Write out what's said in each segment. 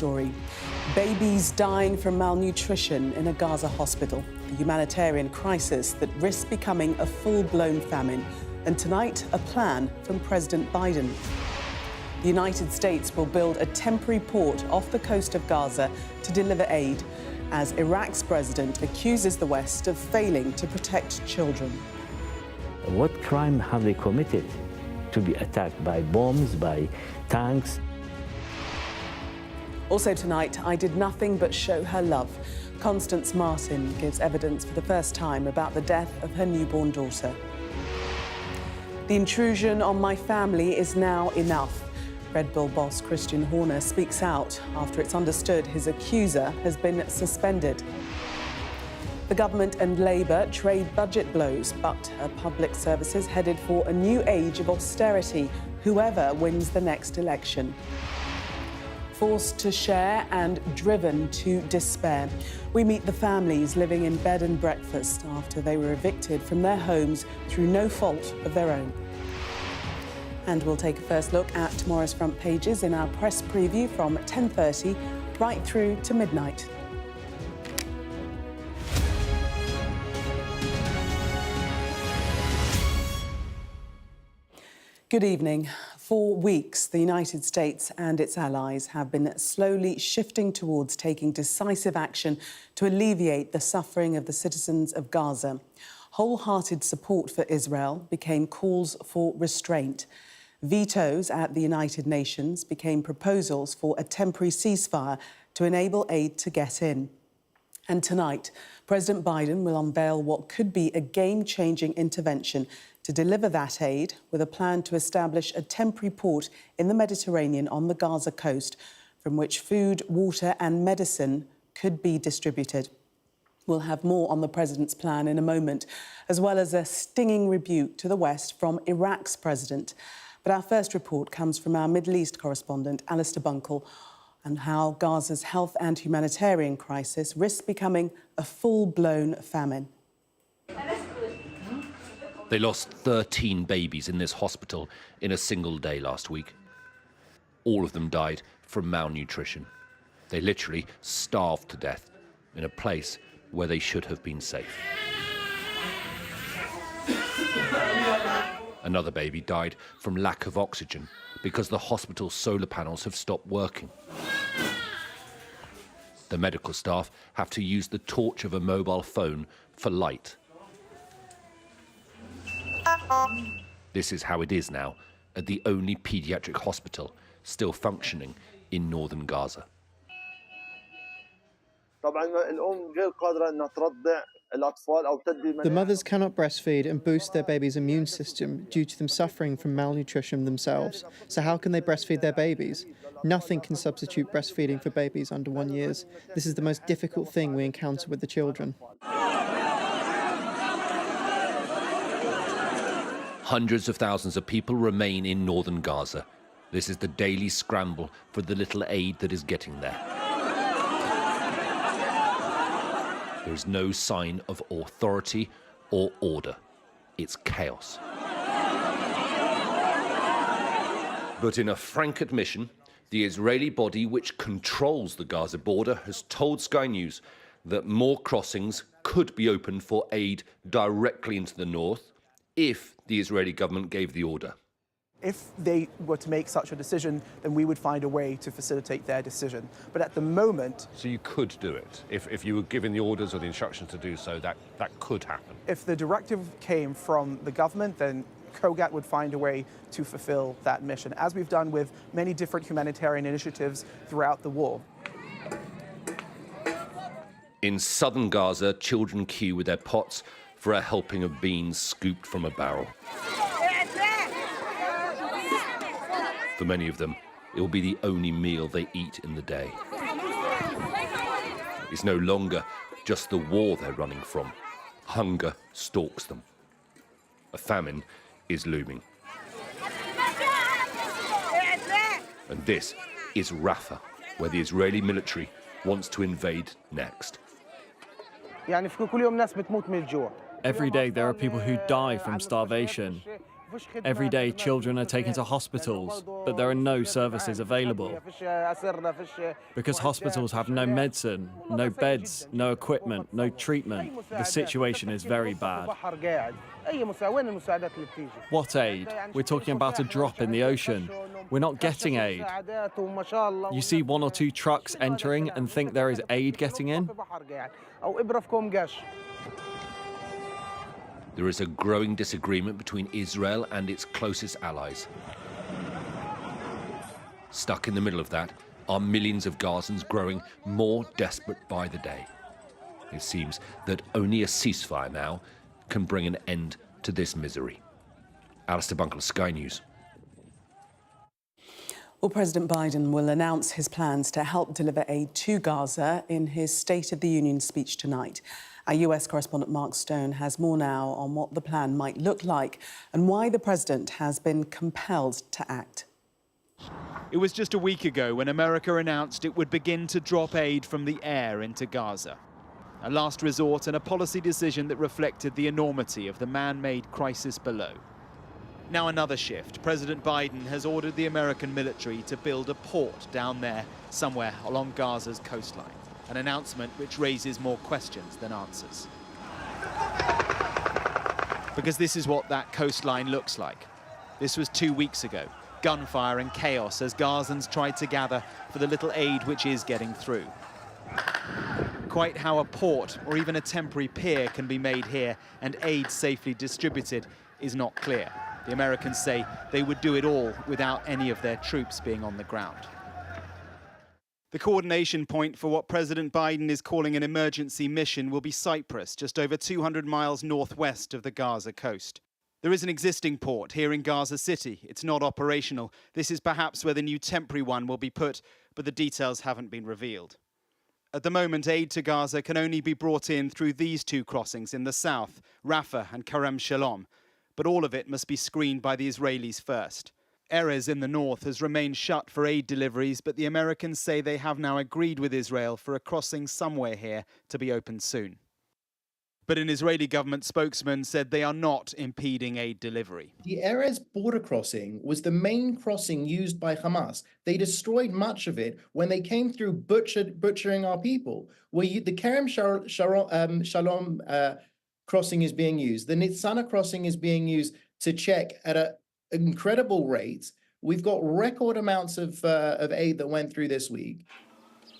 story. Babies dying from malnutrition in a Gaza hospital. The humanitarian crisis that risks becoming a full-blown famine. And tonight, a plan from President Biden. The United States will build a temporary port off the coast of Gaza to deliver aid, as Iraq's president accuses the West of failing to protect children. What crime have they committed to be attacked by bombs, by tanks? Also tonight, I did nothing but show her love. Constance Martin gives evidence for the first time about the death of her newborn daughter. The intrusion on my family is now enough. Red Bull boss Christian Horner speaks out after it's understood his accuser has been suspended. The government and Labour trade budget blows, but public services headed for a new age of austerity, whoever wins the next election. Forced to share and driven to despair. We meet the families living in bed and breakfast after they were evicted from their homes through no fault of their own. And we'll take a first look at tomorrow's front pages in our press preview from 10:30 right through to midnight. Good evening. For weeks, the United States and its allies have been slowly shifting towards taking decisive action to alleviate the suffering of the citizens of Gaza. Wholehearted support for Israel became calls for restraint. Vetoes at the United Nations became proposals for a temporary ceasefire to enable aid to get in. And tonight, President Biden will unveil what could be a game-changing intervention to deliver that aid, with a plan to establish a temporary port in the Mediterranean on the Gaza coast, from which food, water and medicine could be distributed. We'll have more on the president's plan in a moment, as well as a stinging rebuke to the West from Iraq's president. But our first report comes from our Middle East correspondent, Alistair Bunkle, and how Gaza's health and humanitarian crisis risks becoming a full-blown famine. They lost 13 babies in this hospital in a single day last week. All of them died from malnutrition. They literally starved to death in a place where they should have been safe. Another baby died from lack of oxygen because the hospital's solar panels have stopped working. The medical staff have to use the torch of a mobile phone for light. This is how it is now at the only paediatric hospital still functioning in northern Gaza. The mothers cannot breastfeed and boost their baby's immune system due to them suffering from malnutrition themselves. So how can they breastfeed their babies? Nothing can substitute breastfeeding for babies under 1 year. This is the most difficult thing we encounter with the children. Hundreds of thousands of people remain in northern Gaza. This is the daily scramble for the little aid that is getting there. There is no sign of authority or order. It's chaos. But in a frank admission, the Israeli body which controls the Gaza border has told Sky News that more crossings could be opened for aid directly into the north if the Israeli government gave the order. If they were to make such a decision, then we would find a way to facilitate their decision. But at the moment... So you could do it? If you were given the orders or the instructions to do so, that could happen? If the directive came from the government, then COGAT would find a way to fulfill that mission, as we've done with many different humanitarian initiatives throughout the war. In southern Gaza, children queue with their pots for a helping of beans scooped from a barrel. For many of them, it will be the only meal they eat in the day. It's no longer just the war they're running from. Hunger stalks them. A famine is looming. And this is Rafah, where the Israeli military wants to invade next. Every day there are people who die from starvation. Every day, children are taken to hospitals, but there are no services available. Because hospitals have no medicine, no beds, no equipment, no treatment, the situation is very bad. What aid? We're talking about a drop in the ocean. We're not getting aid. You see 1 or 2 trucks entering and think there is aid getting in? There is a growing disagreement between Israel and its closest allies. Stuck in the middle of that are millions of Gazans growing more desperate by the day. It seems that only a ceasefire now can bring an end to this misery. Alistair Bunkle, Sky News. Well, President Biden will announce his plans to help deliver aid to Gaza in his State of the Union speech tonight. Our US correspondent Mark Stone has more now on what the plan might look like and why the president has been compelled to act. It was just a week ago when America announced it would begin to drop aid from the air into Gaza. A last resort and a policy decision that reflected the enormity of the man-made crisis below. Now another shift. President Biden has ordered the American military to build a port down there, somewhere along Gaza's coastline. An announcement which raises more questions than answers. Because this is what that coastline looks like. This was 2 weeks ago. Gunfire and chaos as Gazans tried to gather for the little aid which is getting through. Quite how a port or even a temporary pier can be made here and aid safely distributed is not clear. The Americans say they would do it all without any of their troops being on the ground. The coordination point for what President Biden is calling an emergency mission will be Cyprus, just over 200 miles northwest of the Gaza coast. There is an existing port here in Gaza City. It's not operational. This is perhaps where the new temporary one will be put, but the details haven't been revealed. At the moment, aid to Gaza can only be brought in through these 2 crossings in the south, Rafah and Kerem Shalom. But all of it must be screened by the Israelis first. Erez in the north has remained shut for aid deliveries, but the Americans say they have now agreed with Israel for a crossing somewhere here to be opened soon. But an Israeli government spokesman said they are not impeding aid delivery. The Erez border crossing was the main crossing used by Hamas. They destroyed much of it when they came through butchering our people. The Kerem Shalom crossing is being used. The Nitzana crossing is being used to check at an incredible rate. We've got record amounts of aid that went through this week.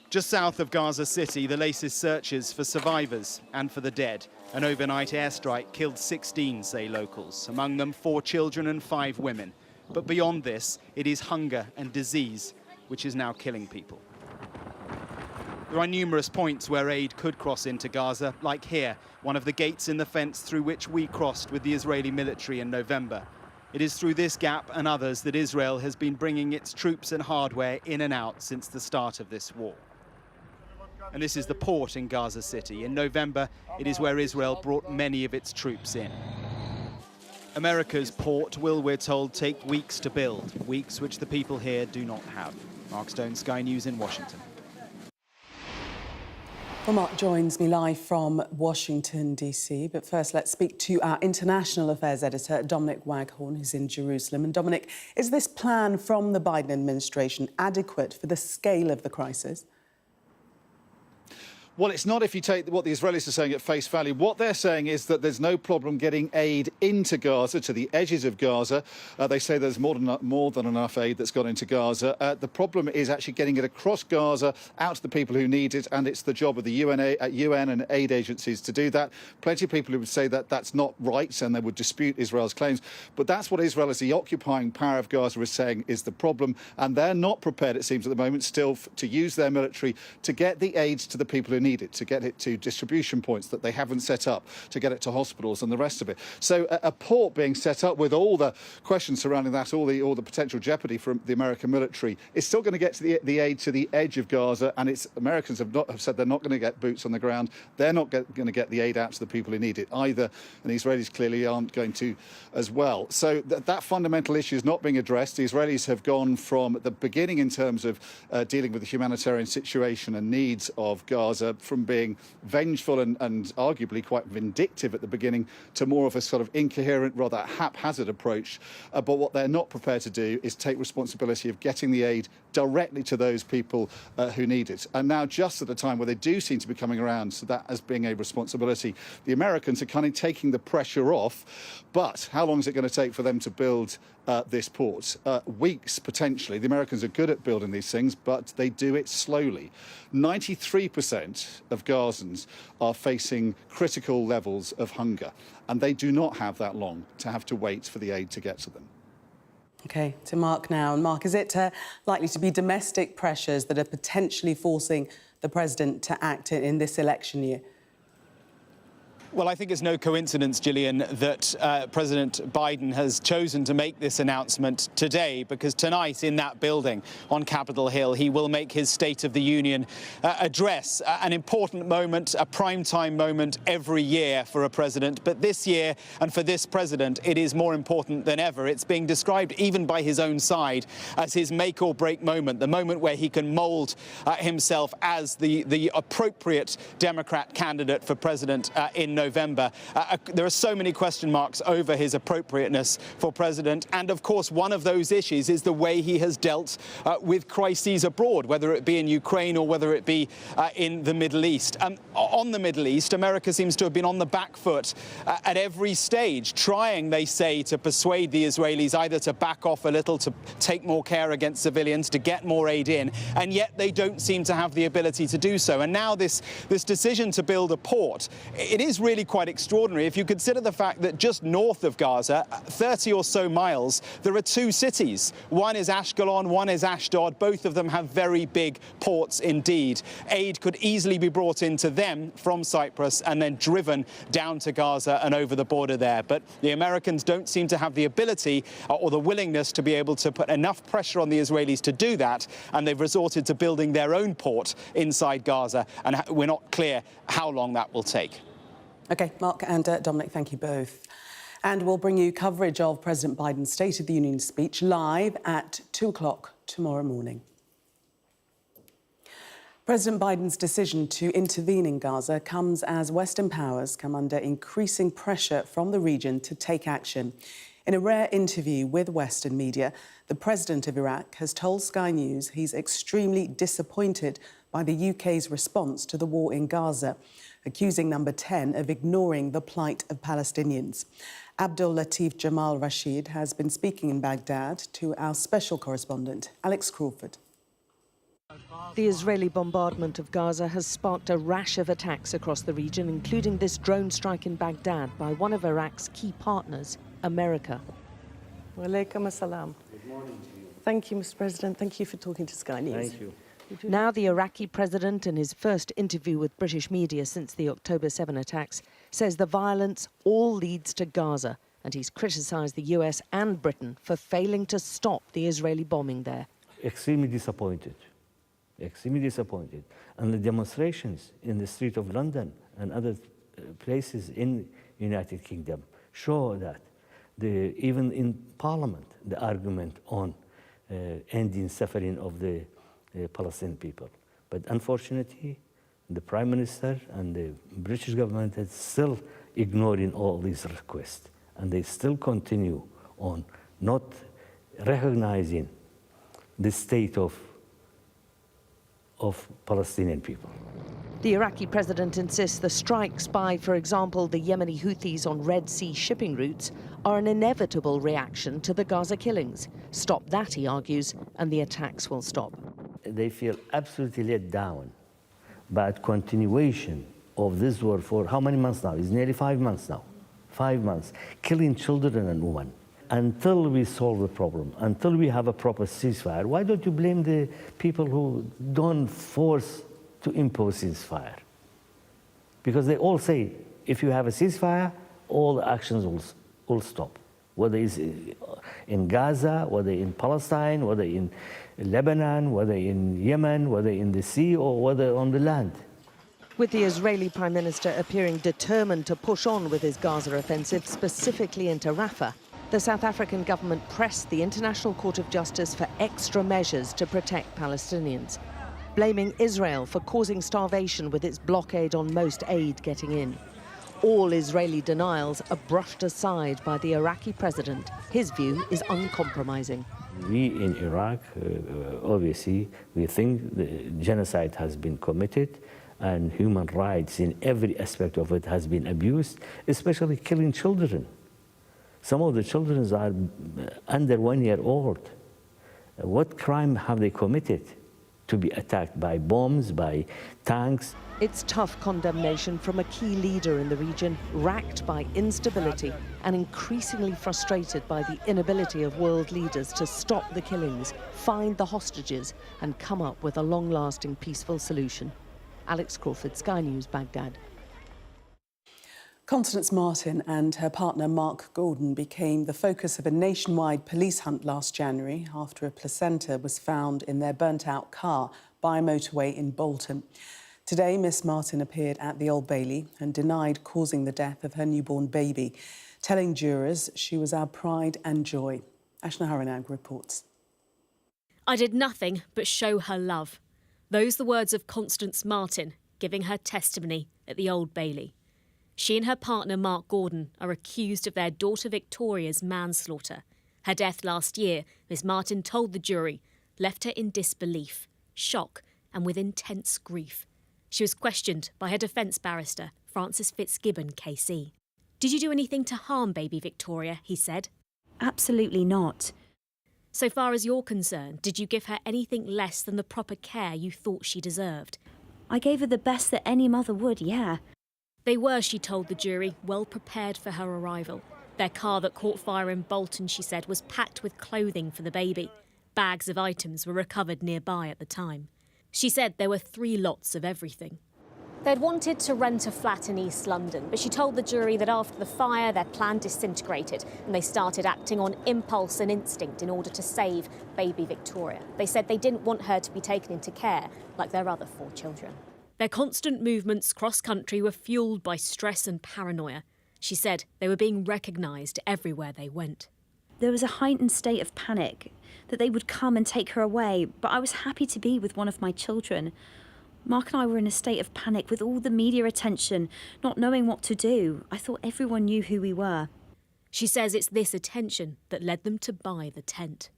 Just south of Gaza City, the latest searches for survivors and for the dead. An overnight airstrike killed 16, say locals, among them 4 children and 5 women. But beyond this, it is hunger and disease, which is now killing people. There are numerous points where aid could cross into Gaza, like here, one of the gates in the fence through which we crossed with the Israeli military in November. It is through this gap and others that Israel has been bringing its troops and hardware in and out since the start of this war. And this is the port in Gaza City. In November, it is where Israel brought many of its troops in. America's port will, we're told, take weeks to build, weeks which the people here do not have. Mark Stone, Sky News in Washington. Well, Mark joins me live from Washington, D.C. But first, let's speak to our international affairs editor, Dominic Waghorn, who's in Jerusalem. And Dominic, is this plan from the Biden administration adequate for the scale of the crisis? Well, it's not if you take what the Israelis are saying at face value. What they're saying is that there's no problem getting aid into Gaza, to the edges of Gaza. They say there's more than enough aid that's gone into Gaza. The problem is actually getting it across Gaza, out to the people who need it, and it's the job of the UN and aid agencies to do that. Plenty of people who would say that that's not right, and they would dispute Israel's claims. But that's what Israel, as the occupying power of Gaza, is saying is the problem. And they're not prepared, it seems at the moment, still to use their military to get the aid to the people who need it, to get it to distribution points that they haven't set up, to get it to hospitals and the rest of it. So a port being set up with all the questions surrounding that, all the potential jeopardy from the American military, is still going to get to the aid to the edge of Gaza, and Americans have said they're not going to get boots on the ground. They're not going to get the aid out to the people who need it either, and the Israelis clearly aren't going to as well. So that fundamental issue is not being addressed. The Israelis have gone from the beginning in terms of dealing with the humanitarian situation and needs of Gaza from being vengeful and arguably quite vindictive at the beginning to more of a sort of incoherent, rather haphazard approach. But what they're not prepared to do is take responsibility of getting the aid directly to those people who need it. And now, just at a time where they do seem to be coming around to that as being a responsibility, the Americans are kind of taking the pressure off. But how long is it going to take for them to build this port? Weeks, potentially. The Americans are good at building these things, but they do it slowly. 93% of Gazans are facing critical levels of hunger, and they do not have that long to have to wait for the aid to get to them. OK, to Mark now. And Mark, is it likely to be domestic pressures that are potentially forcing the president to act in this election year? Well, I think it's no coincidence, Gillian, that President Biden has chosen to make this announcement today, because tonight in that building on Capitol Hill, he will make his State of the Union address, an important moment, a primetime moment every year for a president. But this year, and for this president, it is more important than ever. It's being described even by his own side as his make or break moment, the moment where he can mould himself as the appropriate Democrat candidate for president in November. There are so many question marks over his appropriateness for president. And of course, one of those issues is the way he has dealt with crises abroad, whether it be in Ukraine or whether it be in the Middle East. On the Middle East, America seems to have been on the back foot at every stage, trying, they say, to persuade the Israelis either to back off a little, to take more care against civilians, to get more aid in. And yet they don't seem to have the ability to do so. And now this decision to build a port, it is really quite extraordinary. If you consider the fact that just north of Gaza, 30 or so miles, there are two cities. One is Ashkelon, one is Ashdod. Both of them have very big ports indeed. Aid could easily be brought into them from Cyprus and then driven down to Gaza and over the border there. But the Americans don't seem to have the ability or the willingness to be able to put enough pressure on the Israelis to do that, and they've resorted to building their own port inside Gaza, and we're not clear how long that will take. OK, Mark and Dominic, thank you both. And we'll bring you coverage of President Biden's State of the Union speech live at 2 o'clock tomorrow morning. President Biden's decision to intervene in Gaza comes as Western powers come under increasing pressure from the region to take action. In a rare interview with Western media, the president of Iraq has told Sky News he's extremely disappointed by the UK's response to the war in Gaza, accusing Number 10 of ignoring the plight of Palestinians. Abdul Latif Jamal Rashid has been speaking in Baghdad to our special correspondent, Alex Crawford. The Israeli bombardment of Gaza has sparked a rash of attacks across the region, including this drone strike in Baghdad by one of Iraq's key partners, America. Wa alaikum assalam. Good morning to you. Thank you, Mr. President. Thank you for talking to Sky News. Thank you. Now the Iraqi president, in his first interview with British media since the October 7 attacks, says the violence all leads to Gaza, and he's criticised the US and Britain for failing to stop the Israeli bombing there. Extremely disappointed. Extremely disappointed. And the demonstrations in the street of London and other places in the United Kingdom show that even in Parliament, the argument on ending suffering of the Palestinian people. But unfortunately, the Prime Minister and the British government is still ignoring all these requests, and they still continue on not recognizing the state of Palestinian people. The Iraqi president insists the strikes by, for example, the Yemeni Houthis on Red Sea shipping routes are an inevitable reaction to the Gaza killings. Stop that, he argues, and the attacks will stop. They feel absolutely let down by the continuation of this war for how many months now? It's nearly 5 months now. 5 months, killing children and women. Until we solve the problem, until we have a proper ceasefire, why don't you blame the people who don't force to impose ceasefire? Because they all say, if you have a ceasefire, all the actions will stop. Whether it's in Gaza, whether in Palestine, whether in Lebanon, whether in Yemen, whether in the sea, or whether on the land. With the Israeli Prime Minister appearing determined to push on with his Gaza offensive, specifically into Rafah, the South African government pressed the International Court of Justice for extra measures to protect Palestinians. blaming Israel for causing starvation with its blockade on most aid getting in. All Israeli denials are brushed aside by the Iraqi president. His view is uncompromising. We in Iraq, obviously, we think the genocide has been committed and human rights in every aspect of it has been abused, especially killing children. Some of the children are under 1 year old. What crime have they committed to be attacked by bombs, by tanks? It's tough condemnation from a key leader in the region, racked by instability and increasingly frustrated by the inability of world leaders to stop the killings, find the hostages and come up with a long-lasting peaceful solution. Alex Crawford, Sky News, Baghdad. Constance Martin and her partner Mark Gordon became the focus of a nationwide police hunt last January after a placenta was found in their burnt-out car by a motorway in Bolton. Today, Miss Martin appeared at the Old Bailey and denied causing the death of her newborn baby, telling jurors she was our pride and joy. Ashna Haranag reports. I did nothing but show her love. Those the words of Constance Martin giving her testimony at the Old Bailey. She and her partner Mark Gordon are accused of their daughter Victoria's manslaughter. Her death last year, Miss Martin told the jury, left her in disbelief, shock and with intense grief. She was questioned by her defence barrister, Francis Fitzgibbon KC. Did you do anything to harm baby Victoria, he said. Absolutely not. So far as you're concerned, did you give her anything less than the proper care you thought she deserved? I gave her the best that any mother would, yeah. They were, she told the jury, well prepared for her arrival. Their car that caught fire in Bolton, she said, was packed with clothing for the baby. Bags of items were recovered nearby at the time. She said there were 3 lots of everything. They'd wanted to rent a flat in East London, but she told the jury that after the fire, their plan disintegrated and they started acting on impulse and instinct in order to save baby Victoria. They said they didn't want her to be taken into care like their other 4 children. Their constant movements cross-country were fuelled by stress and paranoia. She said they were being recognised everywhere they went. There was a heightened state of panic that they would come and take her away, but I was happy to be with one of my children. Mark and I were in a state of panic with all the media attention, not knowing what to do. I thought everyone knew who we were. She says it's this attention that led them to buy the tent.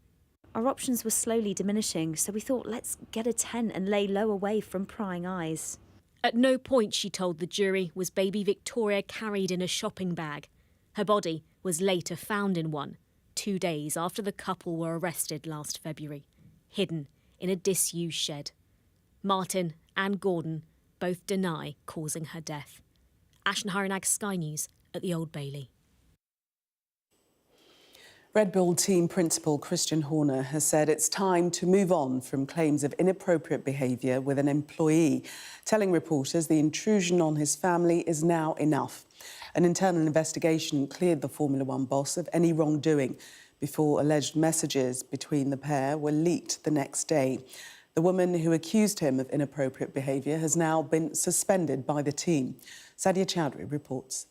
Our options were slowly diminishing, so we thought, let's get a tent and lay low away from prying eyes. At no point, she told the jury, was baby Victoria carried in a shopping bag. Her body was later found in one, 2 days after the couple were arrested last February, hidden in a disused shed. Martin and Gordon both deny causing her death. Ashna Haranag, Sky News, at the Old Bailey. Red Bull team principal Christian Horner has said it's time to move on from claims of inappropriate behaviour with an employee, telling reporters the intrusion on his family is now enough. An internal investigation cleared the Formula One boss of any wrongdoing before alleged messages between the pair were leaked the next day. The woman who accused him of inappropriate behaviour has now been suspended by the team. Sadia Chowdhury reports.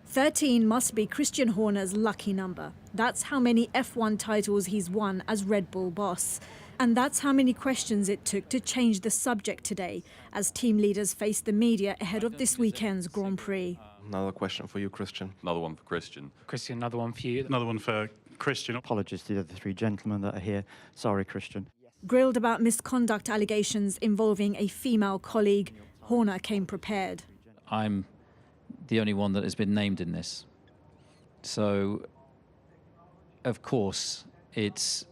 13 must be Christian Horner's lucky number. That's how many F1 titles he's won as Red Bull boss. And that's how many questions it took to change the subject today, as team leaders faced the media ahead of this weekend's Grand Prix. Another question for you, Christian. Another one for Christian. Christian, another one for you. Another one for Christian. Apologies to the other 3 gentlemen that are here. Sorry, Christian. Grilled about misconduct allegations involving a female colleague, Horner came prepared. I'm the only one that has been named in this. So, of course, it's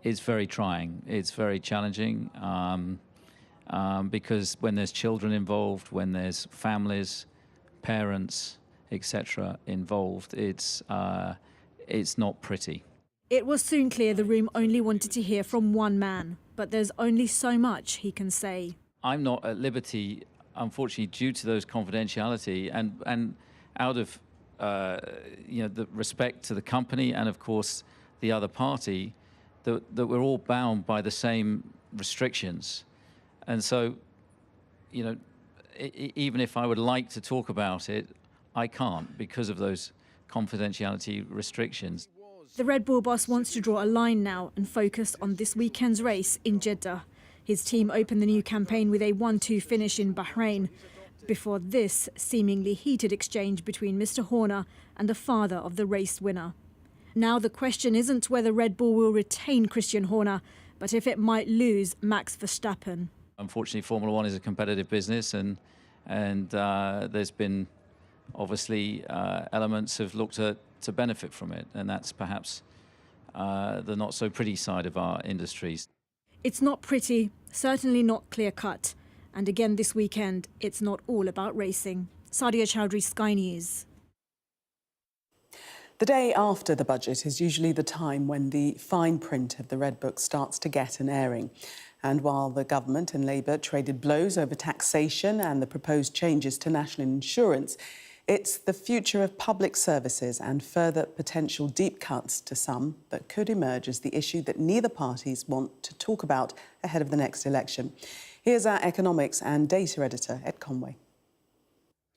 very trying. It's very challenging because when there's children involved, when there's families, parents, etc. involved, it's not pretty. It was soon clear the room only wanted to hear from one man, but there's only so much he can say. I'm not at liberty, unfortunately, due to those confidentiality and out of the respect to the company and, of course, the other party, that we're all bound by the same restrictions. And so, even if I would like to talk about it, I can't because of those confidentiality restrictions. The Red Bull boss wants to draw a line now and focus on this weekend's race in Jeddah. His team opened the new campaign with a 1-2 finish in Bahrain, before this seemingly heated exchange between Mr. Horner and the father of the race winner. Now the question isn't whether Red Bull will retain Christian Horner, but if it might lose Max Verstappen. Unfortunately, Formula One is a competitive business, and there's been obviously elements have looked to benefit from it, and that's perhaps the not so pretty side of our industries. It's not pretty, certainly not clear-cut. And again this weekend, it's not all about racing. Sadia Chowdhury, Sky News. The day after the budget is usually the time when the fine print of the Red Book starts to get an airing. And while the government and Labour traded blows over taxation and the proposed changes to national insurance, it's the future of public services and further potential deep cuts to some that could emerge as the issue that neither parties want to talk about ahead of the next election. Here's our economics and data editor, Ed Conway.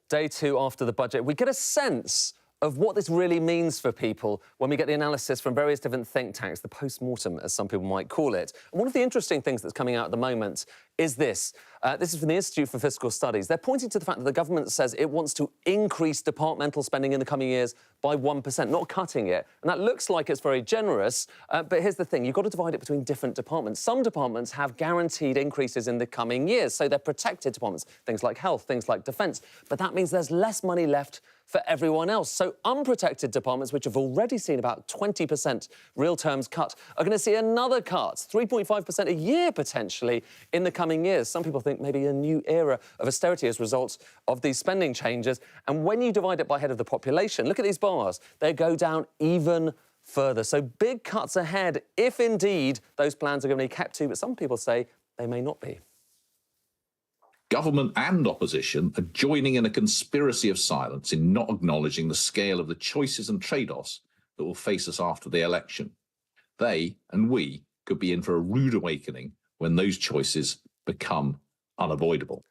Day two after the budget, we get a sense of what this really means for people when we get the analysis from various different think tanks, the post-mortem, as some people might call it. And one of the interesting things that's coming out at the moment is this. This is from the Institute for Fiscal Studies. They're pointing to the fact that the government says it wants to increase departmental spending in the coming years by 1%, not cutting it. And that looks like it's very generous, but here's the thing. You've got to divide it between different departments. Some departments have guaranteed increases in the coming years, so they're protected departments, things like health, things like defence. But that means there's less money left for everyone else. So unprotected departments, which have already seen about 20% real terms cut, are going to see another cut, 3.5% a year potentially in the coming years. Some people think maybe a new era of austerity as a result of these spending changes. And when you divide it by head of the population, look at these bars. They go down even further. So big cuts ahead if indeed those plans are going to be kept to, but some people say they may not be. Government and opposition are joining in a conspiracy of silence in not acknowledging the scale of the choices and trade-offs that will face us after the election. They and we could be in for a rude awakening when those choices become unavoidable.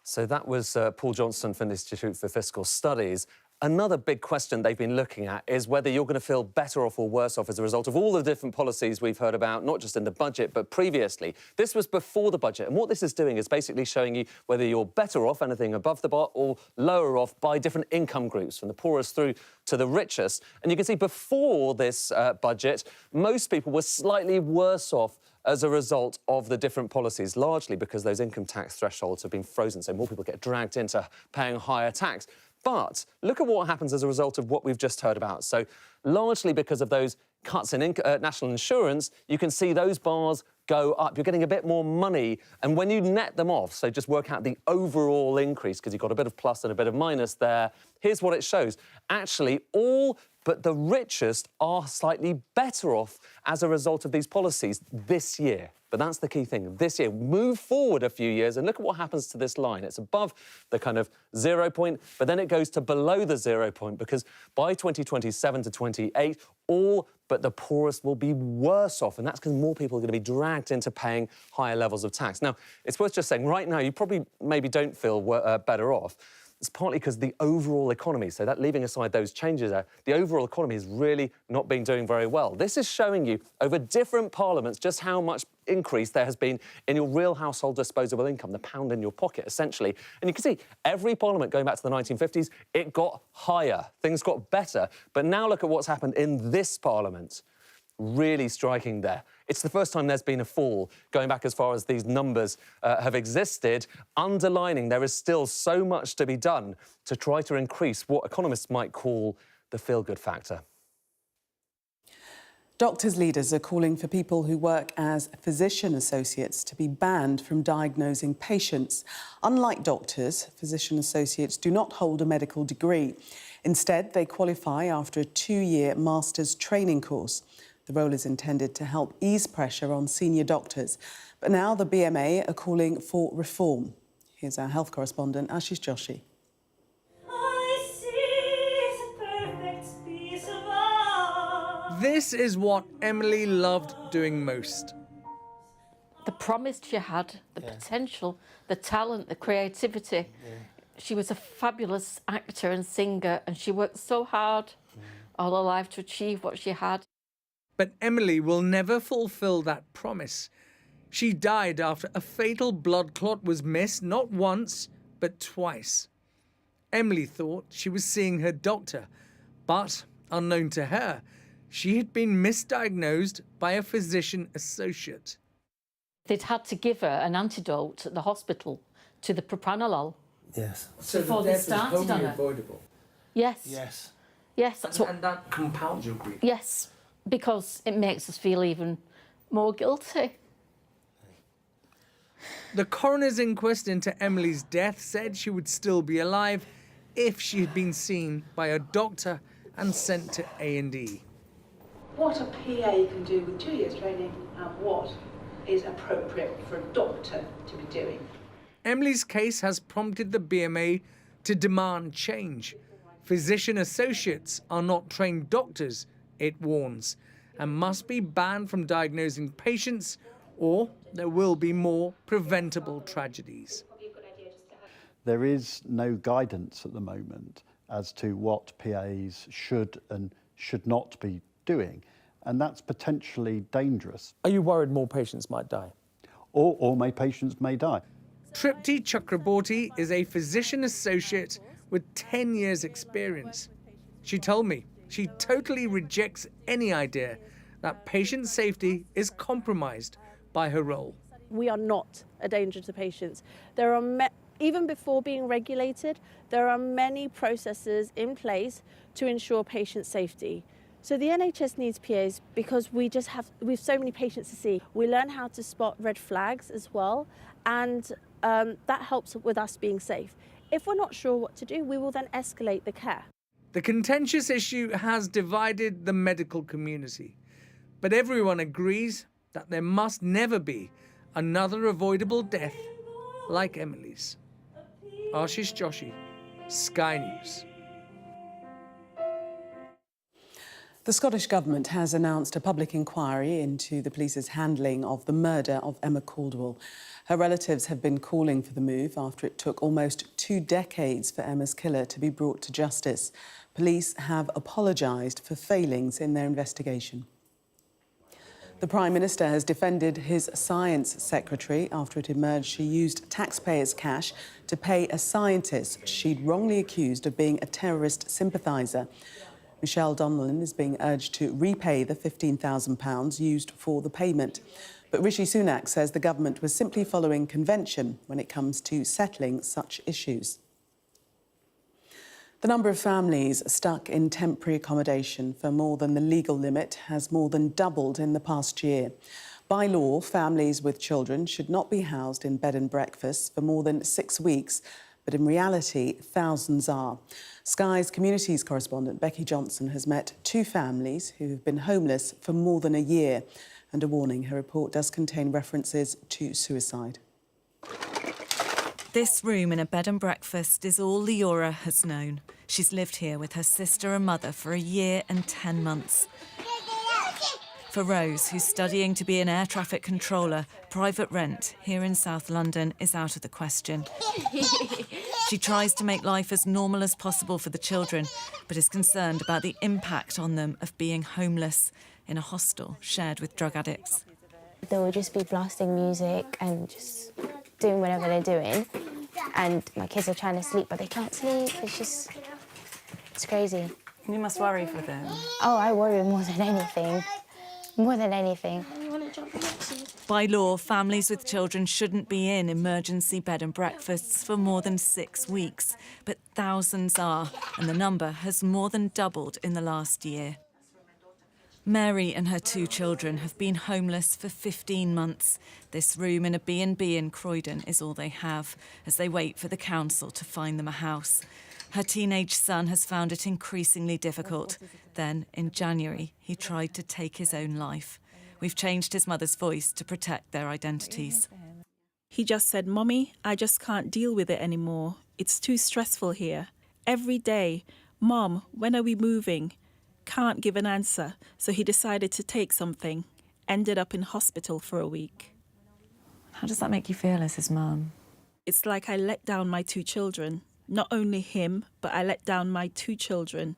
So that was Paul Johnston from the Institute for Fiscal Studies. Another big question they've been looking at is whether you're going to feel better off or worse off as a result of all the different policies we've heard about, not just in the budget, but previously. This was before the budget, and what this is doing is basically showing you whether you're better off, anything above the bar, or lower off by different income groups, from the poorest through to the richest. And you can see before this budget, most people were slightly worse off as a result of the different policies, largely because those income tax thresholds have been frozen, so more people get dragged into paying higher tax. But look at what happens as a result of what we've just heard about. So largely because of those cuts in national insurance, you can see those bars go up. You're getting a bit more money. And when you net them off, so just work out the overall increase, because you've got a bit of plus and a bit of minus there, here's what it shows. Actually, all but the richest are slightly better off as a result of these policies this year. But that's the key thing. This year, move forward a few years and look at what happens to this line. It's above the kind of 0 point, but then it goes to below the 0 point, because by 2027 to 28, all but the poorest will be worse off. And that's because more people are going to be dragged into paying higher levels of tax. Now, it's worth just saying, right now, you probably maybe don't feel better off. It's partly because the overall economy, so that leaving aside those changes there, the overall economy has really not been doing very well. This is showing you over different parliaments just how much increase there has been in your real household disposable income, the pound in your pocket, essentially. And you can see every parliament going back to the 1950s, it got higher. Things got better. But now look at what's happened in this parliament. Really striking there. It's the first time there's been a fall, going back as far as these numbers have existed, underlining there is still so much to be done to try to increase what economists might call the feel-good factor. Doctors' leaders are calling for people who work as physician associates to be banned from diagnosing patients. Unlike doctors, physician associates do not hold a medical degree. Instead, they qualify after a 2-year master's training course. The role is intended to help ease pressure on senior doctors. But now the BMA are calling for reform. Here's our health correspondent, Ashish Joshi. This is what Emily loved doing most. The promise she had, the potential, the talent, the creativity. She was a fabulous actor and singer, and she worked so hard all her life to achieve what she had. But Emily will never fulfill that promise. She died after a fatal blood clot was missed not once, but twice. Emily thought she was seeing her doctor, but, unknown to her, she had been misdiagnosed by a physician associate. They'd had to give her an antidote at the hospital to the propranolol. Yes. So Before the they death is started on wholly her. avoidable? Yes. Yes. Yes, that's what. And that compounds your grief? Yes, because it makes us feel even more guilty. The coroner's inquest into Emily's death said she would still be alive if she had been seen by a doctor and sent to A&E. What a PA can do with 2 years training and what is appropriate for a doctor to be doing. Emily's case has prompted the BMA to demand change. Physician associates are not trained doctors, it warns, and must be banned from diagnosing patients, or there will be more preventable tragedies. There is no guidance at the moment as to what PAs should and should not be doing, and that's potentially dangerous. Are you worried more patients might die? Or my patients may die. Tripti Chakraborty is a physician associate with 10 years' experience. She told me she totally rejects any idea that patient safety is compromised by her role. We are not a danger to patients. There are even before being regulated, there are many processes in place to ensure patient safety. So the NHS needs PAs because we've so many patients to see. We learn how to spot red flags as well, and that helps with us being safe. If we're not sure what to do, we will then escalate the care. The contentious issue has divided the medical community, but everyone agrees that there must never be another avoidable death like Emily's. Ashish Joshi, Sky News. The Scottish Government has announced a public inquiry into the police's handling of the murder of Emma Caldwell. Her relatives have been calling for the move after it took almost 2 decades for Emma's killer to be brought to justice. Police have apologised for failings in their investigation. The Prime Minister has defended his Science Secretary after it emerged she used taxpayers' cash to pay a scientist she'd wrongly accused of being a terrorist sympathiser. Michelle Donlan is being urged to repay the £15,000 used for the payment. But Rishi Sunak says the government was simply following convention when it comes to settling such issues. The number of families stuck in temporary accommodation for more than the legal limit has more than doubled in the past year. By law, families with children should not be housed in bed and breakfasts for more than 6 weeks, but in reality, thousands are. Sky's communities correspondent Becky Johnson has met 2 families who have been homeless for more than a year. And a warning, her report does contain references to suicide. This room in a bed and breakfast is all Leora has known. She's lived here with her sister and mother for a year and 10 months. For Rose, who's studying to be an air traffic controller, private rent here in South London is out of the question. She tries to make life as normal as possible for the children, but is concerned about the impact on them of being homeless in a hostel shared with drug addicts. They will just be blasting music and just doing whatever they're doing. And my kids are trying to sleep, but they can't sleep. It's crazy. You must worry for them. Oh, I worry more than anything. More than anything. By law, families with children shouldn't be in emergency bed and breakfasts for more than 6 weeks, but thousands are, and the number has more than doubled in the last year. Mary and her 2 children have been homeless for 15 months. This room in a B&B in Croydon is all they have, as they wait for the council to find them a house. Her teenage son has found it increasingly difficult. Then, in January, he tried to take his own life. We've changed his mother's voice to protect their identities. He just said, "Mommy, I just can't deal with it anymore. It's too stressful here. Every day, Mom, when are we moving?" Can't give an answer, so he decided to take something. Ended up in hospital for a week. How does that make you feel as his mum? It's like I let down my 2 children. Not only him, but I let down my 2 children.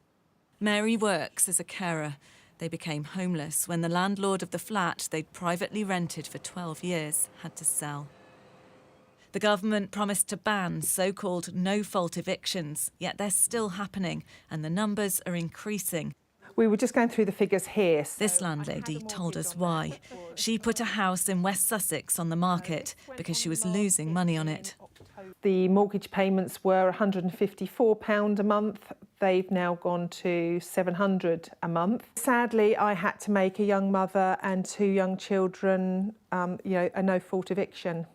Mary works as a carer, They became homeless when the landlord of the flat they'd privately rented for 12 years had to sell. The government promised to ban so-called no-fault evictions, yet they're still happening and the numbers are increasing. We were just going through the figures here. This landlady told us why. She put a house in West Sussex on the market because she was losing money on it. The mortgage payments were £154 a month. They've now gone to £700 a month. Sadly, I had to make a young mother and 2 young children, a no-fault eviction.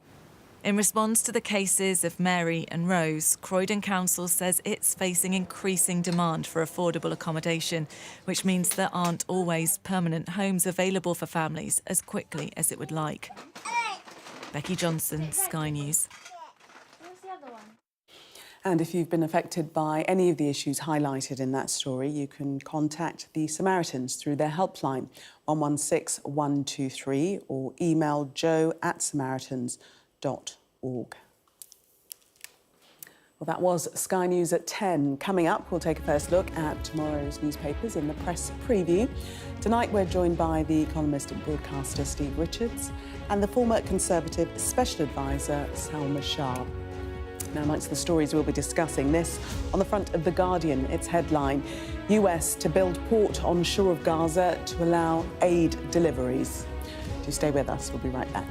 In response to the cases of Mary and Rose, Croydon Council says it's facing increasing demand for affordable accommodation, which means there aren't always permanent homes available for families as quickly as it would like. Becky Johnson, Sky News. And if you've been affected by any of the issues highlighted in that story, you can contact the Samaritans through their helpline 116 123 or email joe@samaritans.org. Well, that was Sky News at 10. Coming up, we'll take a first look at tomorrow's newspapers in the press preview. Tonight, we're joined by the economist and broadcaster Steve Richards and the former Conservative Special Advisor Salma Shah. Now, amongst the stories we'll be discussing, this on the front of The Guardian, its headline, US to build port on shore of Gaza to allow aid deliveries. Do stay with us, we'll be right back.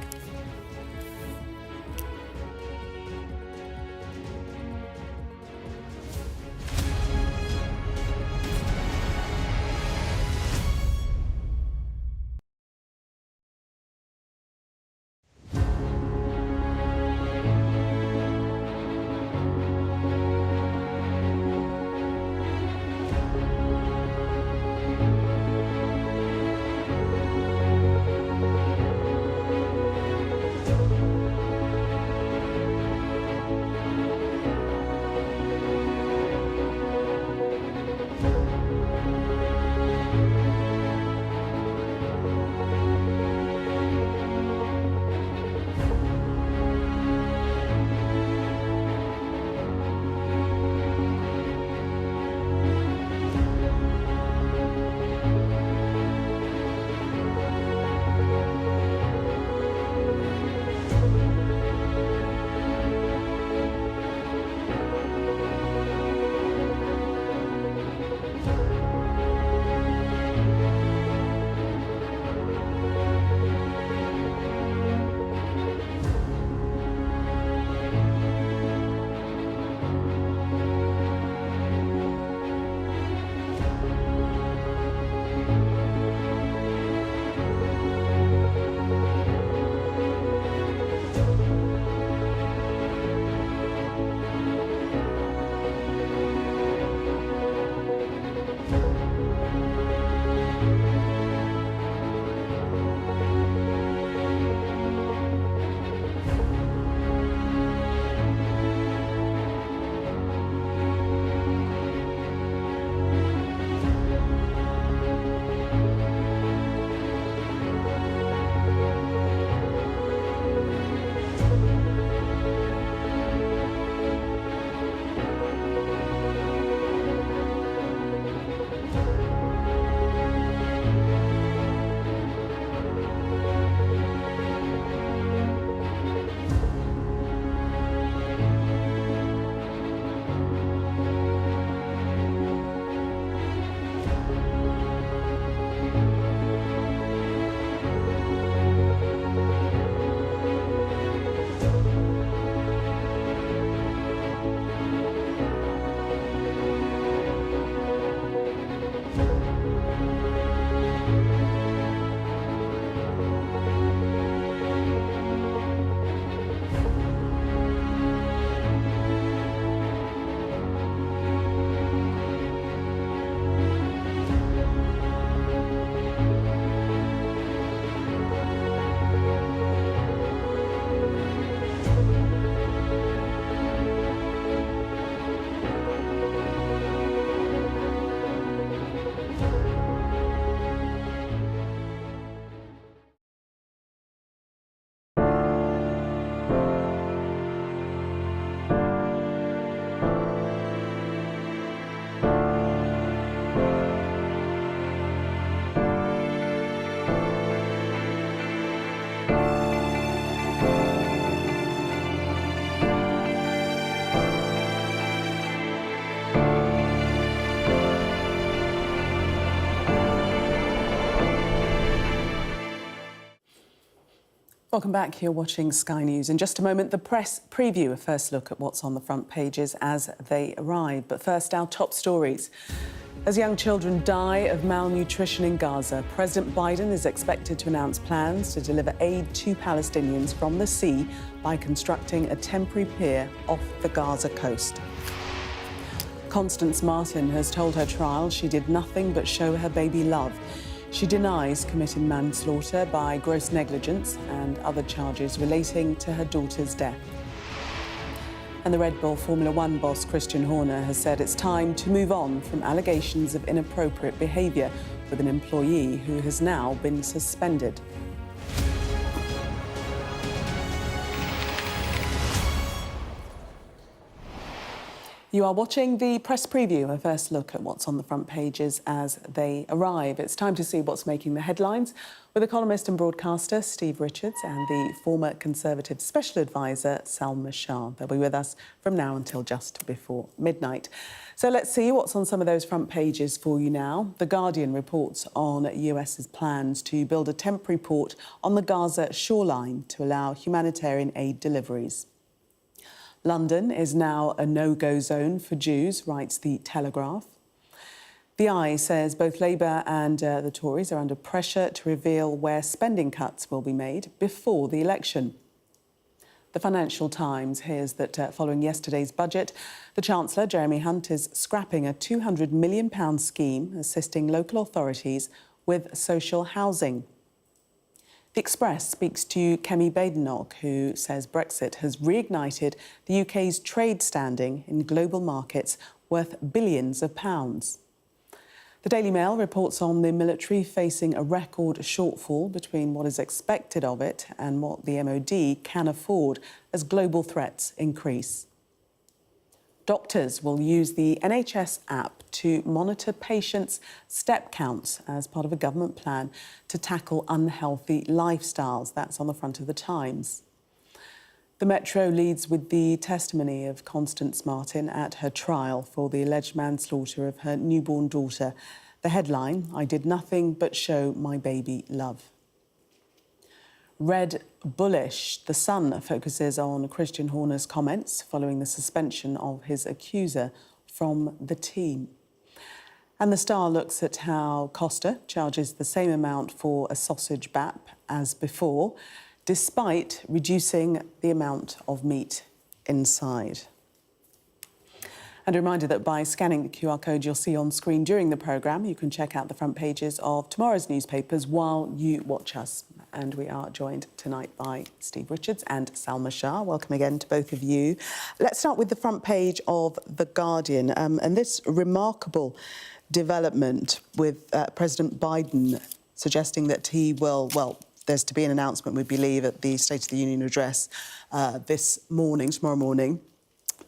Welcome back. You're watching Sky News. In just a moment, the press preview, a first look at what's on the front pages as they arrive. But first, our top stories. As young children die of malnutrition in Gaza, President Biden is expected to announce plans to deliver aid to Palestinians from the sea by constructing a temporary pier off the Gaza coast. Constance Martin has told her trial she did nothing but show her baby love. She denies committing manslaughter by gross negligence and other charges relating to her daughter's death. And the Red Bull Formula One boss Christian Horner has said it's time to move on from allegations of inappropriate behaviour with an employee who has now been suspended. You are watching the press preview, a first look at what's on the front pages as they arrive. It's time to see what's making the headlines with economist and broadcaster Steve Richards and the former Conservative Special Advisor Salma Shah. They'll be with us from now until just before midnight. So let's see what's on some of those front pages for you now. The Guardian reports on US's plans to build a temporary port on the Gaza shoreline to allow humanitarian aid deliveries. London is now a no-go zone for Jews, writes The Telegraph. The Eye says both Labour and the Tories are under pressure to reveal where spending cuts will be made before the election. The Financial Times hears that following yesterday's budget, the Chancellor, Jeremy Hunt, is scrapping a £200 million scheme assisting local authorities with social housing. The Express speaks to Kemi Badenoch, who says Brexit has reignited the UK's trade standing in global markets worth billions of pounds. The Daily Mail reports on the military facing a record shortfall between what is expected of it and what the MOD can afford as global threats increase. Doctors will use the NHS app to monitor patients' step counts as part of a government plan to tackle unhealthy lifestyles. That's on the front of the Times. The Metro leads with the testimony of Constance Martin at her trial for the alleged manslaughter of her newborn daughter. The headline, "I did nothing but show my baby love." Red bullish. The Sun focuses on Christian Horner's comments following the suspension of his accuser from the team. And the Star looks at how Costa charges the same amount for a sausage bap as before, despite reducing the amount of meat inside. And a reminder that by scanning the QR code you'll see on screen during the programme, you can check out the front pages of tomorrow's newspapers while you watch us. And we are joined tonight by Steve Richards and Salma Shah. Welcome again to both of you. Let's start with the front page of The Guardian and this remarkable development with President Biden suggesting that he will, there's to be an announcement, we believe, at the State of the Union address tomorrow morning,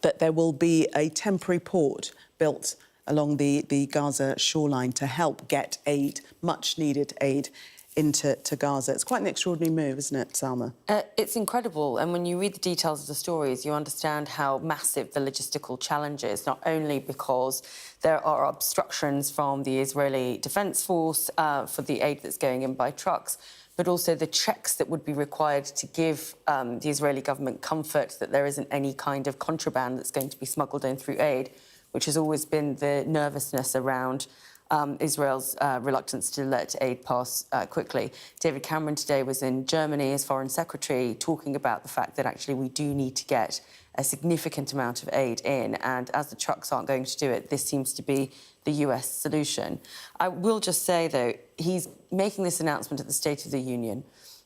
that there will be a temporary port built along the Gaza shoreline to help get aid, much-needed aid, into Gaza. It's quite an extraordinary move, isn't it, Salma? It's incredible, and when you read the details of the stories, you understand how massive the logistical challenge is, not only because there are obstructions from the Israeli Defence Force for the aid that's going in by trucks, but also the checks that would be required to give the Israeli government comfort that there isn't any kind of contraband that's going to be smuggled in through aid, which has always been the nervousness around Israel's reluctance to let aid pass quickly. David Cameron today was in Germany as Foreign Secretary talking about the fact that actually we do need to get a significant amount of aid in, and as the trucks aren't going to do it, this seems to be the US solution. I will just say, though, he's making this announcement at the State of the Union.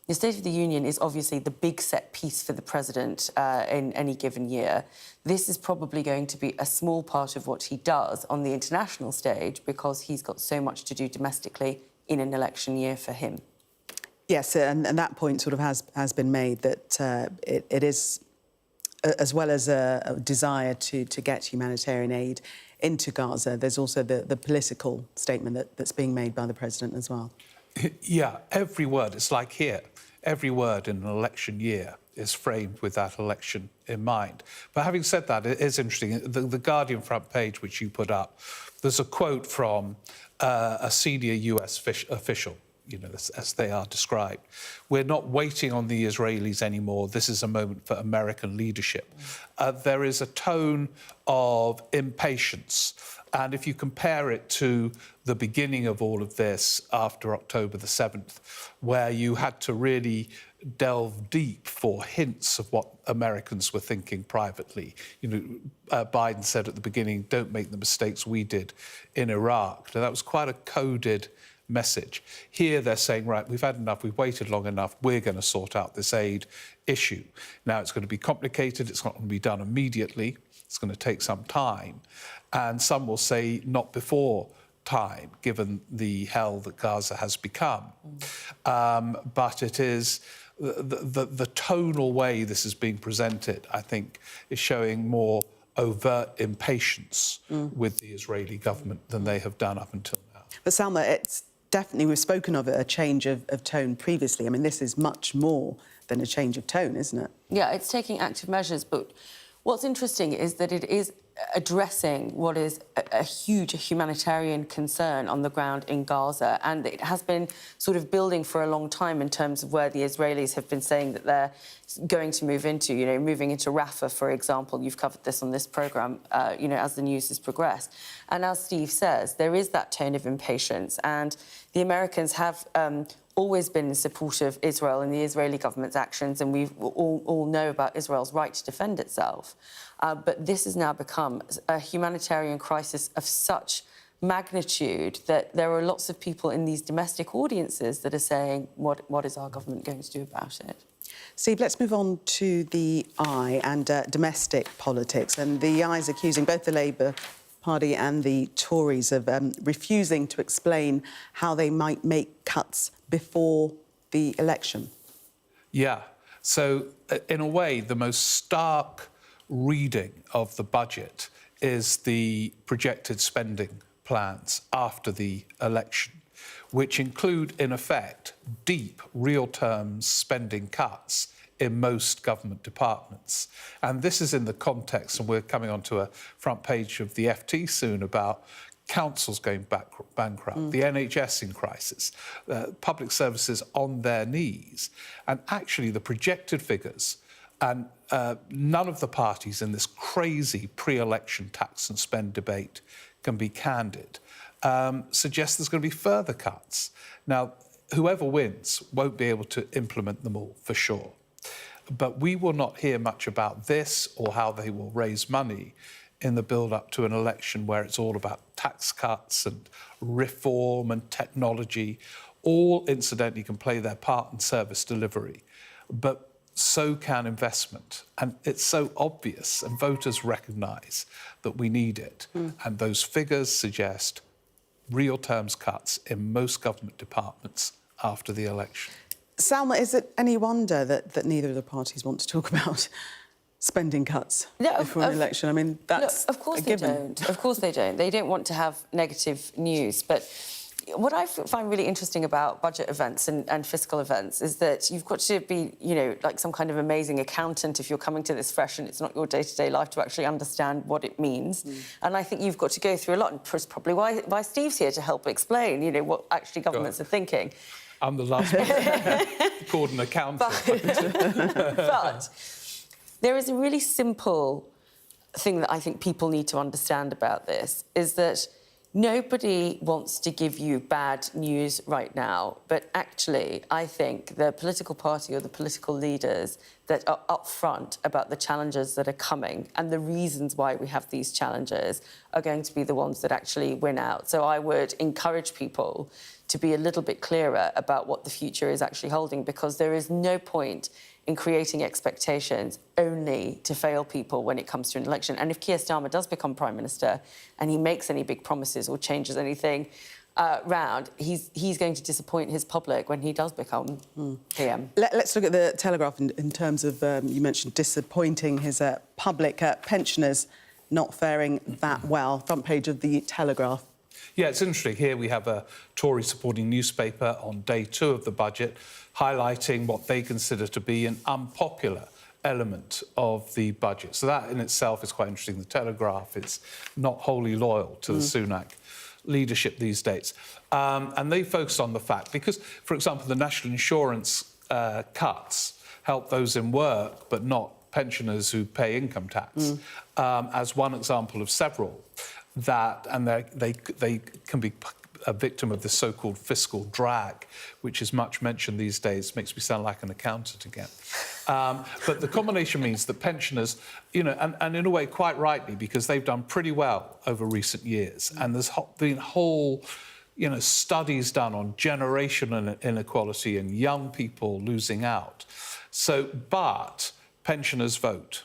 The State of the Union is obviously the big set piece for the president in any given year. This is probably going to be a small part of what he does on the international stage because he's got so much to do domestically in an election year for him. Yes, and that point sort of has been made, that it is, as well as a desire to get humanitarian aid into Gaza, there's also the political statement that's being made by the president as well. Yeah, every word, it's like here, every word in an election year is framed with that election in mind. But having said that, it is interesting. The Guardian front page, which you put up, there's a quote from a senior US official, as they are described. We're not waiting on the Israelis anymore. This is a moment for American leadership. There is a tone of impatience. And if you compare it to the beginning of all of this after October the 7th, where you had to really delve deep for hints of what Americans were thinking privately. Biden said at the beginning, don't make the mistakes we did in Iraq. Now, that was quite a coded message. Here they're saying, right, we've had enough, we've waited long enough, we're going to sort out this aid issue. Now, it's going to be complicated, it's not going to be done immediately, it's going to take some time. And some will say not before time, given the hell that Gaza has become. But it is the tonal way this is being presented, I think, is showing more overt impatience with the Israeli government than they have done up until now. But Salma, it's definitely, we've spoken of a change of tone previously. I mean, this is much more than a change of tone, isn't it? Yeah, it's taking active measures, but what's interesting is that it is addressing what is a huge humanitarian concern on the ground in Gaza, and it has been sort of building for a long time in terms of where the Israelis have been saying that they're going to move into, moving into Rafah, for example. You've covered this on this programme, as the news has progressed. And as Steve says, there is that tone of impatience, and the Americans have always been in support of Israel and the Israeli government's actions, and we all know about Israel's right to defend itself. But this has now become a humanitarian crisis of such magnitude that there are lots of people in these domestic audiences that are saying, what is our government going to do about it? Steve, let's move on to the eye and domestic politics. And the eye is accusing both the Labour Party and the Tories of refusing to explain how they might make cuts before the election. Yeah. So, in a way, the most stark reading of the budget is the projected spending plans after the election, which include, in effect, deep, real-terms spending cuts in most government departments. And this is in the context, and we're coming onto a front page of the FT soon, about councils going bankrupt, the NHS in crisis, public services on their knees. And actually, the projected figures, and none of the parties in this crazy pre-election tax and spend debate can be candid, suggest there's going to be further cuts. Now, whoever wins won't be able to implement them all, for sure. But we will not hear much about this or how they will raise money in the build-up to an election where it's all about tax cuts and reform and technology. All, incidentally, can play their part in service delivery. But so can investment. And it's so obvious, and voters recognise that we need it. And those figures suggest real terms cuts in most government departments after the election. Salma, is it any wonder that neither of the parties want to talk about spending cuts before an election? I mean, that's of course a given. They don't. Of course they don't. They don't want to have negative news. But what I find really interesting about budget events and fiscal events is that you've got to be, like some kind of amazing accountant if you're coming to this fresh and it's not your day-to-day life to actually understand what it means. And I think you've got to go through a lot, and that's probably why Steve's here to help explain, what actually governments are thinking. I'm the last one called an accountant. But there is a really simple thing that I think people need to understand about this, is that nobody wants to give you bad news right now, but actually I think the political party or the political leaders that are upfront about the challenges that are coming and the reasons why we have these challenges are going to be the ones that actually win out. So I would encourage people to be a little bit clearer about what the future is actually holding, because there is no point in creating expectations only to fail people when it comes to an election. And if Keir Starmer does become Prime Minister and he makes any big promises or changes anything round, he's going to disappoint his public when he does become PM. Let's look at the Telegraph in terms of, you mentioned disappointing his public. Pensioners not faring that well. Front page of the Telegraph. Yeah, it's interesting. Here we have a Tory-supporting newspaper on day 2 of the budget highlighting what they consider to be an unpopular element of the budget. So that in itself is quite interesting. The Telegraph is not wholly loyal to the Sunak leadership these days. And they focused on the fact, because, for example, the national insurance cuts help those in work, but not pensioners who pay income tax, as one example of several. And they can be a victim of the so-called fiscal drag, which is much mentioned these days. Makes me sound like an accountant again. But the combination means that pensioners, you know, and in a way quite rightly, because they've done pretty well over recent years, and there's been whole, you know, studies done on generational inequality and young people losing out. But pensioners vote.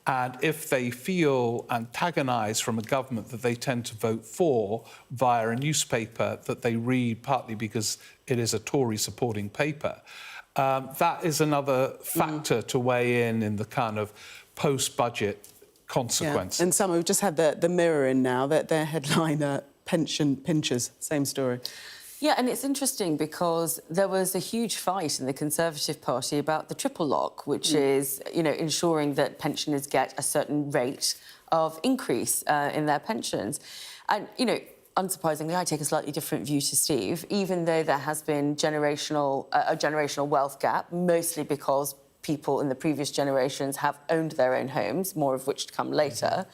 And if they feel antagonised from a government that they tend to vote for via a newspaper that they read partly because it is a Tory supporting paper, that is another factor to weigh in the kind of post-budget consequences. Yeah. And some, we've just had the Mirror in now, that their headline, pension pinchers, same story. Yeah, and it's interesting because there was a huge fight in the Conservative Party about the triple lock, which is, you know, ensuring that pensioners get a certain rate of increase in their pensions. And, you know, unsurprisingly, I take a slightly different view to Steve, even though there has been a generational wealth gap, mostly because people in the previous generations have owned their own homes, more of which to come later.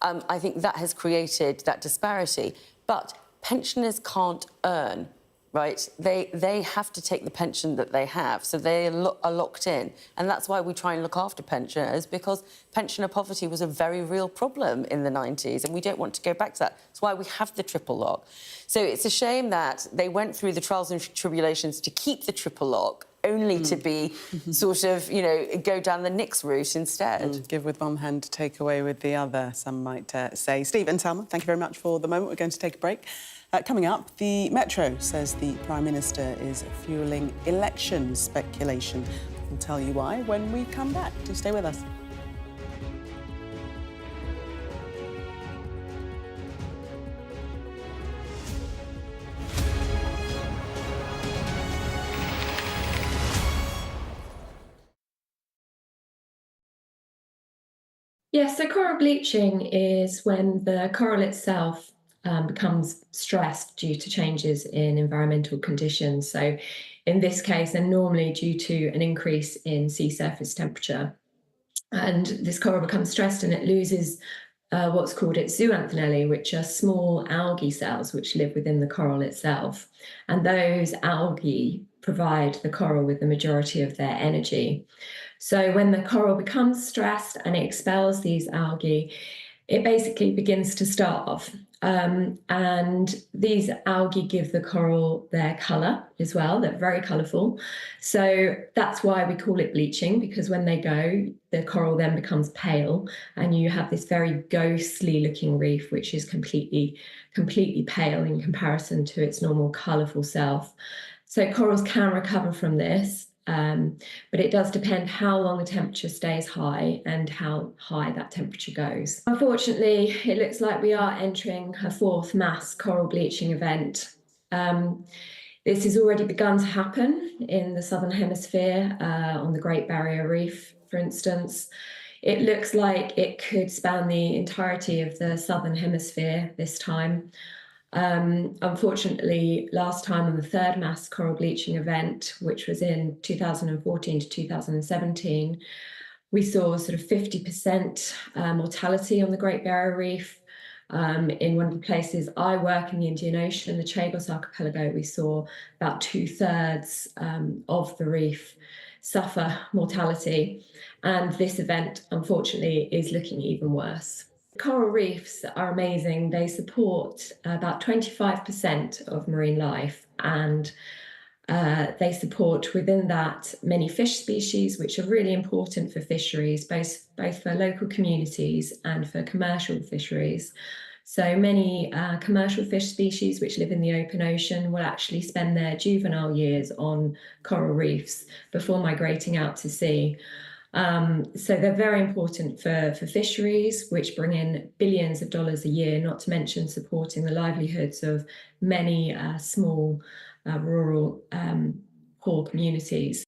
I think that has created that disparity. But pensioners can't earn, right? They have to take the pension that they have, so they are locked in. And that's why we try and look after pensioners, because pensioner poverty was a very real problem in the 90s, and we don't want to go back to that. That's why we have the triple lock. So it's a shame that they went through the trials and tribulations to keep the triple lock, only to be sort of, you know, go down the Nix route instead. Give with one hand, take away with the other, some might say. Steve and Salma, thank you very much for the moment. We're going to take a break. Coming up, the Metro says the Prime Minister is fuelling election speculation. We'll tell you why when we come back. Do stay with us. Yes, so coral bleaching is when the coral itself becomes stressed due to changes in environmental conditions. So in this case, and normally due to an increase in sea surface temperature. And this coral becomes stressed and it loses what's called its zooanthenella, which are small algae cells which live within the coral itself. And those algae provide the coral with the majority of their energy. So when the coral becomes stressed and it expels these algae, it basically begins to starve. And these algae give the coral their colour as well. They're very colourful. So that's why we call it bleaching, because when they go, the coral then becomes pale and you have this very ghostly looking reef, which is completely pale in comparison to its normal colourful self. So corals can recover from this. But it does depend how long the temperature stays high and how high that temperature goes. Unfortunately, it looks like we are entering a fourth mass coral bleaching event. This has already begun to happen in the Southern Hemisphere, on the Great Barrier Reef, for instance. It looks like it could span the entirety of the Southern Hemisphere this time. Unfortunately, last time on the third mass coral bleaching event, which was in 2014 to 2017, we saw sort of 50% mortality on the Great Barrier Reef. In one of the places I work in the Indian Ocean, the Chagos Archipelago, we saw about 2/3 of the reef suffer mortality. And this event, unfortunately, is looking even worse. Coral reefs are amazing. They support about 25% of marine life, and they support within that many fish species, which are really important for fisheries, both for local communities and for commercial fisheries. So many commercial fish species which live in the open ocean will actually spend their juvenile years on coral reefs before migrating out to sea. So they're very important for fisheries, which bring in billions of dollars a year, not to mention supporting the livelihoods of many small rural poor communities.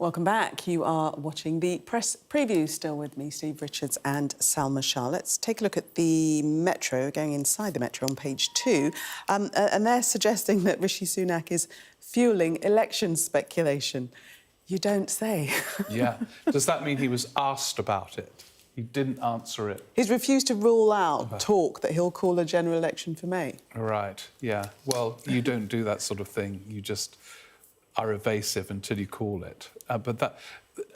Welcome back. You are watching the press preview. Still with me, Steve Richards and Salma Shah. Let's take a look at the Metro, going inside the Metro on page 2. And they're suggesting that Rishi Sunak is fuelling election speculation. You don't say. Yeah. Does that mean he was asked about it? He didn't answer it. He's refused to rule out talk that he'll call a general election for May. Right, yeah. Well, you don't do that sort of thing. You just are evasive until you call it. But that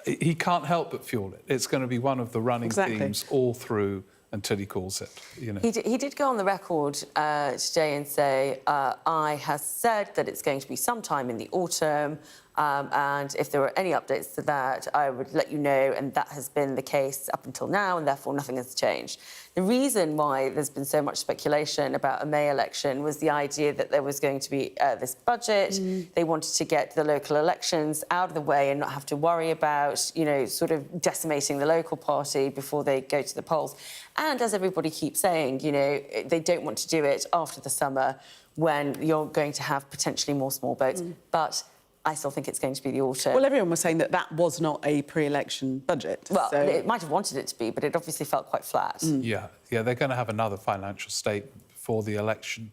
he can't help but fuel it. It's going to be one of the running themes all through until he calls it, you know. He did go on the record today and say, I have said that it's going to be sometime in the autumn, and if there were any updates to that, I would let you know, and that has been the case up until now, and therefore nothing has changed. The reason why there's been so much speculation about a May election was the idea that there was going to be this budget. They wanted to get the local elections out of the way and not have to worry about, you know, sort of decimating the local party before they go to the polls. And as everybody keeps saying, you know, they don't want to do it after the summer when you're going to have potentially more small votes. But I still think it's going to be the autumn. Well, everyone was saying that that was not a pre-election budget. Well, so... it might have wanted it to be, but it obviously felt quite flat. Yeah, they're going to have another financial statement before the election.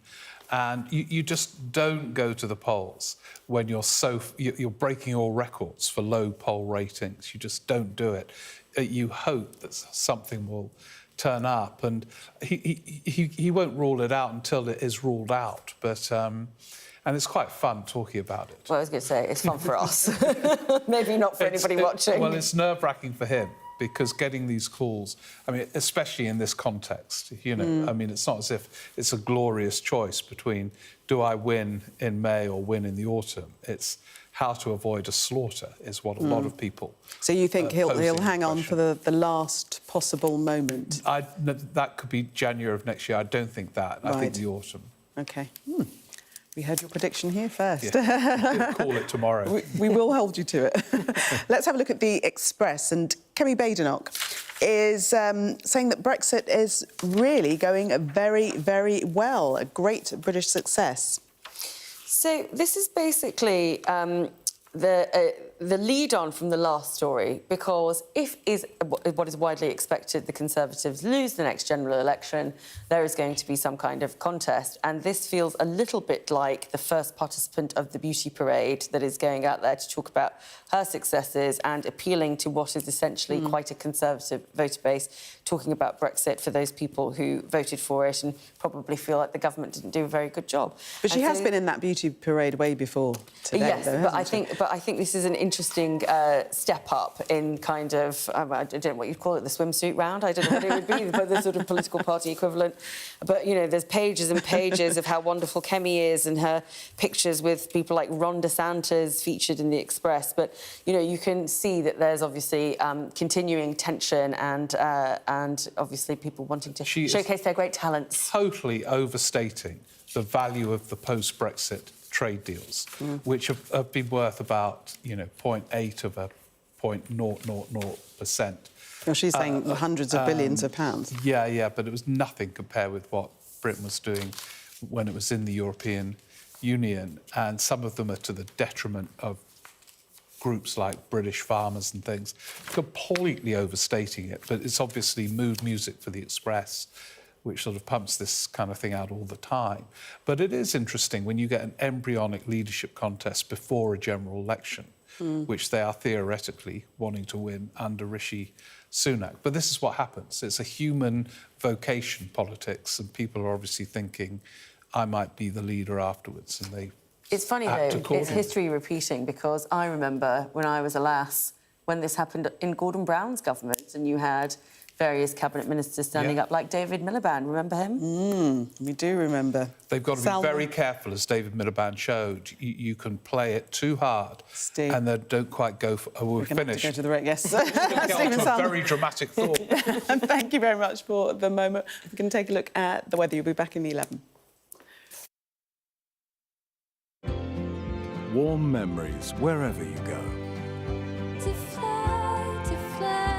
And you just don't go to the polls when you're breaking all records for low poll ratings. You just don't do it. You hope that something will turn up, and he won't rule it out until it is ruled out. But and it's quite fun talking about it. Well, I was going to say, it's fun for us. Maybe not for anybody watching. Well, it's nerve-wracking for him, because getting these calls, I mean, especially in this context, you know, I mean, it's not as if it's a glorious choice between do I win in May or win in the autumn. It's how to avoid a slaughter is what a lot of people... So you think he'll hang on for the last possible moment? That could be January of next year. I don't think that. I think the autumn. OK. We heard your prediction here first. Yeah. Call it tomorrow. We will hold you to it. Let's have a look at the Express. And Kemi Badenoch is saying that Brexit is really going very, very well. A great British success. So this is basically the lead-on from the last story, because if what is widely expected, the Conservatives lose the next general election, there is going to be some kind of contest. And this feels a little bit like the first participant of the beauty parade that is going out there to talk about her successes and appealing to what is essentially quite a Conservative voter base, talking about Brexit for those people who voted for it and probably feel like the government didn't do a very good job. But she has been in that beauty parade way before today, yes, though, but I think this is an interesting step up in kind of, I don't know what you'd call it, the swimsuit round. I don't know what it would be, but the sort of political party equivalent. But, you know, there's pages and pages of how wonderful Kemi is, and her pictures with people like Ron DeSantis featured in the Express. But, you know, you can see that there's obviously continuing tension and obviously people wanting to showcase their great talents. Totally overstating the value of the post-Brexit trade deals, which have been worth about, you know, 0.8 of a 0.000%. Well, she's saying hundreds of billions of pounds. Yeah, but it was nothing compared with what Britain was doing when it was in the European Union, and some of them are to the detriment of groups like British farmers and things, completely overstating it. But it's obviously mood music for the Express, which sort of pumps this kind of thing out all the time. But it is interesting when you get an embryonic leadership contest before a general election, which they are theoretically wanting to win under Rishi Sunak. But this is what happens. It's a human vocation, politics, and people are obviously thinking, I might be the leader afterwards, and they... It's funny, though, it's history repeating, because I remember when I was a lass, when this happened in Gordon Brown's government, and you had various cabinet ministers standing up, like David Miliband. Remember him? We do remember. They've got to be very careful, as David Miliband showed. You can play it too hard, and they don't quite go for... Oh, we're finished. Have to go to the right guest. Get on to a very dramatic thought. Thank you very much for the moment. We can take a look at the weather. You'll be back in the 11. Warm memories wherever you go.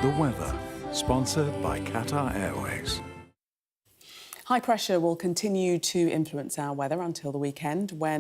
The weather, sponsored by Qatar Airways. High pressure will continue to influence our weather until the weekend, when